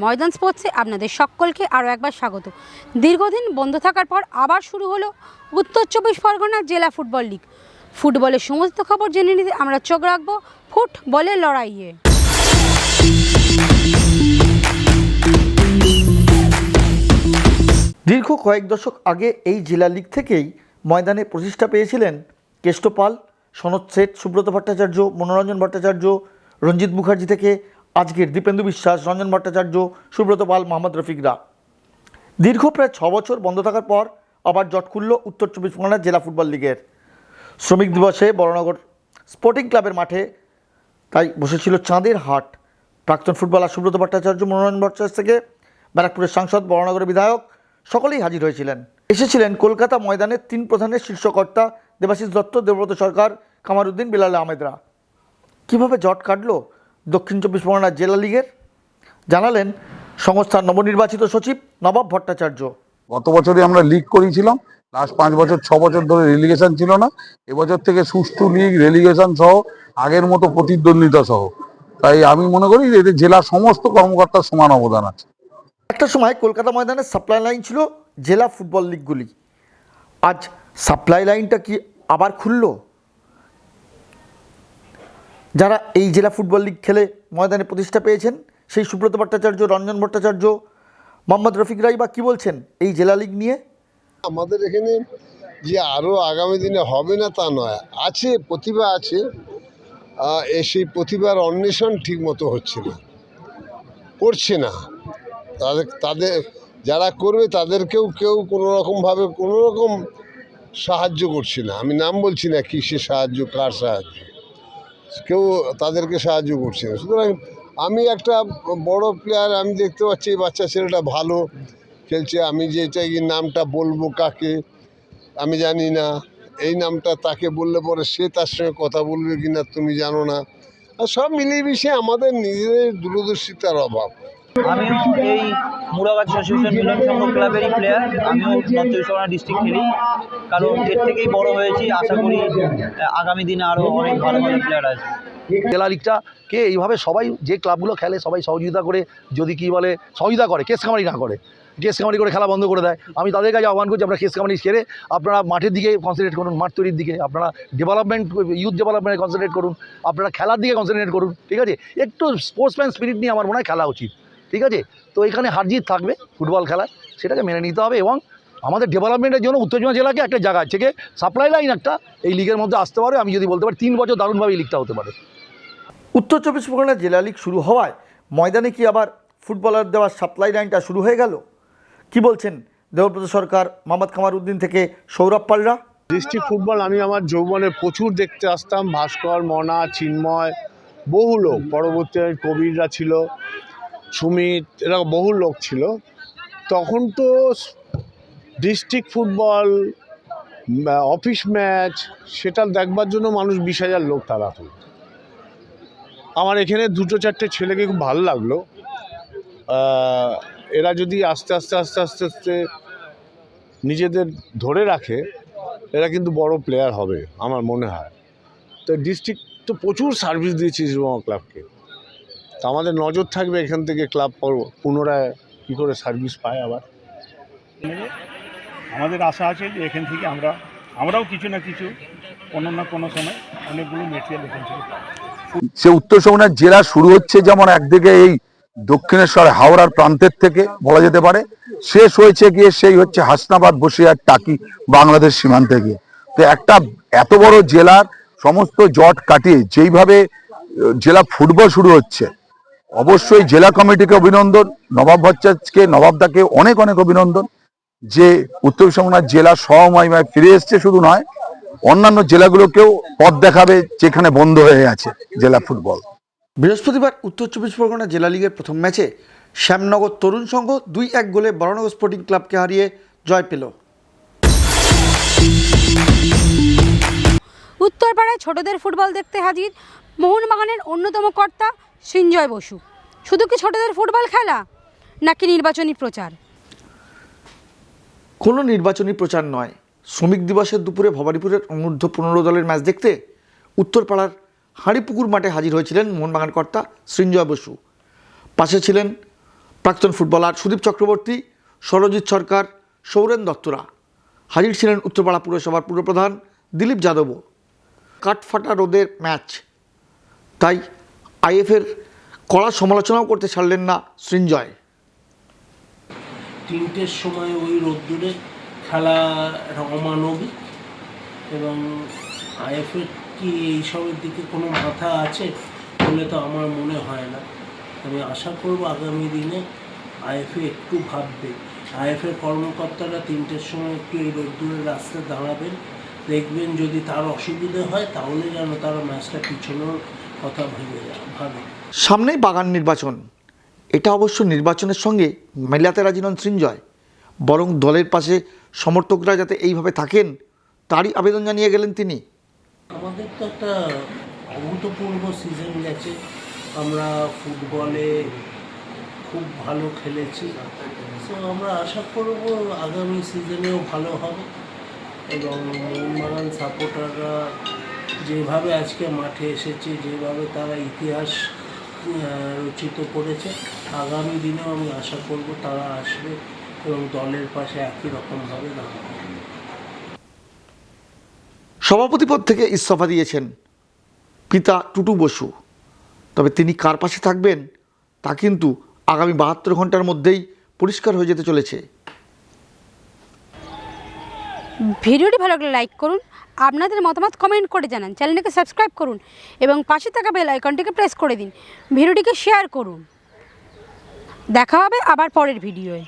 ময়দান স্পোর্টসে আপনাদের সকলকে আরও একবার স্বাগত। দীর্ঘদিন বন্ধ থাকার পর আবার শুরু হলো উত্তর চব্বিশ পরগনা জেলা ফুটবল লিগ। ফুটবলের সমস্ত খবর জেনে নিতে আমরা চোখ রাখবো ফুটবলের লড়াইয়ে। দীর্ঘ কয়েক দশক আগে এই জেলা লিগ থেকেই ময়দানে প্রতিষ্ঠা পেয়েছিলেন কেষ্ট পাল, সনৎ শেঠ, সুব্রত ভট্টাচার্য, মনোরঞ্জন ভট্টাচার্য, রঞ্জিত মুখার্জি থেকে আজকের দীপেন্দু বিশ্বাস, রঞ্জন ভট্টাচার্য, সুব্রত পাল, মোহাম্মদ রফিকরা। দীর্ঘ প্রায় 6 বছর বন্ধ থাকার পর আবার জট খুলল উত্তর চব্বিশ পরগনা জেলা ফুটবল লিগের। শ্রমিক দিবসে বড়নগর স্পোর্টিং ক্লাবের মাঠে তাই বসেছিল চাঁদের হাট। প্রাক্তন ফুটবলার সুব্রত ভট্টাচার্য, মনোরঞ্জন ভট্টাচার্য থেকে ব্যারাকপুরের সাংসদ, বড়নগরের বিধায়ক সকলেই হাজির হয়েছিলেন। এসেছিলেন কলকাতা ময়দানের 3 প্রধানের শীর্ষকর্তা দেবাশিস দত্ত, দেবব্রত সরকার, কামারউদ্দিন, বিলাল আহমেদরা। কীভাবে জট কাটলো দক্ষিণ চব্বিশ পরগনা জেলা লিগের জানালেন সংস্থার নবনির্বাচিত সচিব নবাব ভট্টাচার্য। গত বছরই আমরা লিগ করেছিলাম, লাস্ট 5 বছর 6 বছর ধরে রেলিগেশন ছিল না। এবছর থেকে সুষ্ঠু লিগ, রেলিগেশন সহ আগের মতো প্রতিদ্বন্দ্বিতা সহ। তাই আমি মনে করি যে এতে জেলার সমস্ত কর্মকর্তার সমান অবদান আছে। একটা সময় কলকাতা ময়দানের সাপ্লাই লাইন ছিল জেলা ফুটবল লিগগুলি। আজ সাপ্লাই লাইনটা কি আবার খুলল? যারা এই জেলা ফুটবল লিগ খেলে ময়দানে প্রতিষ্ঠা পেয়েছেন সেই সুব্রত ভট্টাচার্য, রঞ্জন ভট্টাচার্য, মোহাম্মদ রফিকরাই বা কী বলছেন এই জেলা লিগ নিয়ে? আমাদের এখানে যে আরও আগামী দিনে হবে না তা নয়, আছে, প্রতিভা আছে, সেই প্রতিভার অন্বেষণ ঠিক মতো হচ্ছে না, করছে না। তাদের যারা করবে তাদেরকেও কেউ কোনোরকমভাবে কোনোরকম সাহায্য করছে না। আমি নাম বলছি না কিসের সাহায্য, কার সাহায্য, কেউ তাদেরকে সাহায্য করছে না। সুতরাং আমি একটা বড় প্লেয়ার, আমি দেখতে পাচ্ছি এই বাচ্চা ছেলেটা ভালো খেলছে, আমি যেটা কি নামটা বলবো কাকে আমি জানি না, এই নামটা তাকে বললে পরে সে তার সঙ্গে কথা বলবে কি না তুমি জানো না। আর সব মিলিয়ে মিশিয়ে আমাদের নিজেদের দূরদর্শিতার অভাব। আমিও এই মুরাবাদ অ্যাসোসিয়েশন মিলন সংঘ ক্লাবেরই প্লেয়ার। আমিও নর্থ চব্বিশ পরগনা ডিস্ট্রিক্ট খেলি, কারণ এর থেকেই বড় হয়েছি। আশা করি আগামী দিনে আরও অনেক ভালো ভালো প্লেয়ার আছে। জেলা লিগটাকে এইভাবে সবাই, যে ক্লাবগুলো খেলে সবাই সহযোগিতা করে, যদি কি বলে সহযোগিতা করে, কেস কামারি না করে, কেস কামারি করে খেলা বন্ধ করে দেয়, আমি তাদের কাছে আহ্বান করছি আপনারা কেস কামারি ছেড়ে আপনারা মাঠের দিকে কনসেন্ট্রেট করুন, মাঠ তৈরির দিকে, আপনারা ডেভেলপমেন্ট, ইউথ ডেভেলপমেন্টে কনসেন্ট্রেট করুন, আপনারা খেলার দিকে কনসেন্ট্রেট করুন। ঠিক আছে, একটু স্পোর্টসম্যান স্পিরিট নিয়ে আমার মনে হয় খেলা উচিত। ঠিক আছে, তো এখানে হারজিত থাকবে ফুটবল খেলায়, সেটাকে মেনে নিতে হবে। এবং আমাদের ডেভেলপমেন্টের জন্য উত্তর চব্বিশ জেলাকে একটা জায়গা থেকে সাপ্লাই লাইন একটা এই লিগের মধ্যে আসতে পারে। আমি যদি বলতে পারি 3 বছর দারুণভাবে এই লিগটা হতে পারে। উত্তর চব্বিশ পরগনা জেলা লিগ শুরু হওয়ায় ময়দানে কি আবার ফুটবলার দেওয়ার সাপ্লাই লাইনটা শুরু হয়ে গেল? কি বলছেন দেবব্রত সরকার, মোহাম্মদ কামারউদ্দিন থেকে সৌরভ পালরা? ডিস্ট্রিক্ট ফুটবল আমি আমার যৌবনে প্রচুর দেখতে আসতাম। ভাস্কর, মনা, চিন্ময়, বহু লোক, পরবর্তী কবিররা ছিল, সুমিত, এরা বহু লোক ছিল। তখন তো ডিস্ট্রিক্ট ফুটবল, অফিস ম্যাচ, সেটা দেখবার জন্য মানুষ 20,000 লোক তাড়াতো। আমার এখানে 2-4টে ছেলেকে খুব ভালো লাগলো। এরা যদি আস্তে আস্তে আস্তে আস্তে আস্তে নিজেদের ধরে রাখে, এরা কিন্তু বড় প্লেয়ার হবে আমার মনে হয়। তো ডিস্ট্রিক্ট তো প্রচুর সার্ভিস দিয়েছে ইস্টবেঙ্গল ক্লাবকে, তো আমাদের নজর থাকবে এখান থেকে ক্লাব পুনরায় কী করে সার্ভিস পায়। আবার আমাদের আশা আছে যে এখান থেকে আমরাও কিছু না কিছু কোনো না কোনো সময় অনেকগুলো মেটেরিয়াল এখান থেকে পাই। সে উত্তর পরগনা জেলা শুরু হচ্ছে যেমন একদিকে এই দক্ষিণেশ্বর হাওড়ার প্রান্তের থেকে বলা যেতে পারে, শেষ হয়েছে গিয়ে সেই হচ্ছে হাসনাবাদ, বসিরহাট, টাকি, বাংলাদেশ সীমান্তে গিয়ে। তো একটা এত বড় জেলার সমস্ত জট কাটিয়ে যেইভাবে জেলা ফুটবল শুরু হচ্ছে, অবশ্যই জেলা কমিটিকে অভিনন্দন, নবাব ভট্টাচার্যকে, নবাবদাকে অনেক অনেক অভিনন্দন যে উত্তর পরগনা জেলা সমমহিমায় ফিরে এসছে। শুধু নয়, অন্যান্য জেলাগুলোকেও পথ দেখাবে যেখানে বন্ধ হয়ে আছে জেলা ফুটবল। বৃহস্পতিবার উত্তর চব্বিশ পরগনা জেলা লিগের প্রথম ম্যাচে শ্যামনগর তরুণ সংঘ 2-1 গোলে বড়নগর স্পোর্টিং ক্লাবকে হারিয়ে জয় পেল। উত্তরপাড়ায় ছোটদের ফুটবল দেখতে হাজির মোহনবাগানের অন্যতম কর্তা সৃঞ্জয় বসু। শুধু কি ছোটদের ফুটবল খেলা, নাকি নির্বাচনী প্রচার? কোনো নির্বাচনী প্রচার নয়। শ্রমিক দিবসের দুপুরে ভবানীপুরের অনূর্ধ্ব 15 দলের ম্যাচ দেখতে উত্তরপাড়ার হাঁড়িপুকুর মাঠে হাজির হয়েছিলেন মোহনবাগান কর্তা সৃঞ্জয় বসু। পাশে ছিলেন প্রাক্তন ফুটবলার সুদীপ চক্রবর্তী, সরজিৎ সরকার, সৌরেন দত্তরা। হাজির ছিলেন উত্তরপাড়া পুরসভার পুরপ্রধান দিলীপ যাদবও। কাঠফাটা রোদের ম্যাচ, তাই আইএফের কড়া সমালোচনাও করতে ছাড়লেন না সৃঞ্জয়। 3টের সময় ওই রোদ্দুরে খেলা একটা অমানবিক, এবং আইএফের কি এইসবের দিকে কোনো মাথা আছে বলে তো আমার মনে হয় না। আমি আশা করব আগামী দিনে আইএফএ একটু ভাববে, আইএফের কর্মকর্তারা 3টের সময় একটু এই রোদ্দুরের রাস্তায় দাঁড়াবেন, দেখবেন যদি তার অসুবিধে হয় তাহলে যেন তারা ম্যাচটা পিছনোর কথা ভাবে। সামনেই বাগান নির্বাচন, এটা অবশ্য নির্বাচনের সঙ্গে মেলাতে রাজি নন সৃঞ্জয়, বরং দলের পাশে সমর্থকরা যাতে এইভাবে থাকেন তারই আবেদন জানিয়ে গেলেন তিনি। আমাদের তো একটা অভূতপূর্ব সিজন গেছে, আমরা ফুটবলে খুব ভালো খেলেছি, তো আমরা আশা করব আগামী সিজনেও ভালো হবে। এবং মোহনবাগান সাপোর্টাররা যেভাবে আজকে মাঠে এসেছে, যেভাবে তারা ইতিহাস রচিত করেছে, আগামী দিনেও আমি আশা করব তারা আসবে এবং দলের পাশে একই রকমভাবে দাঁড়াবে। সভাপতি পদ থেকে ইস্তফা দিয়েছেন পিতা টুটু বসু, তবে তিনি কার পাশে থাকবেন তা কিন্তু আগামী 72 ঘন্টার মধ্যেই পরিষ্কার হয়ে যেতে চলেছে। ভিডিওটি ভালো লাগলে লাইক করুন, আপনাদের মতামত কমেন্ট করে জানান, চ্যানেলটিকে সাবস্ক্রাইব করুন এবং পাশে থাকা বেল আইকনটিকে প্রেস করে দিন, ভিডিওটিকে শেয়ার করুন। দেখা হবে আবার পরের ভিডিওয়ে।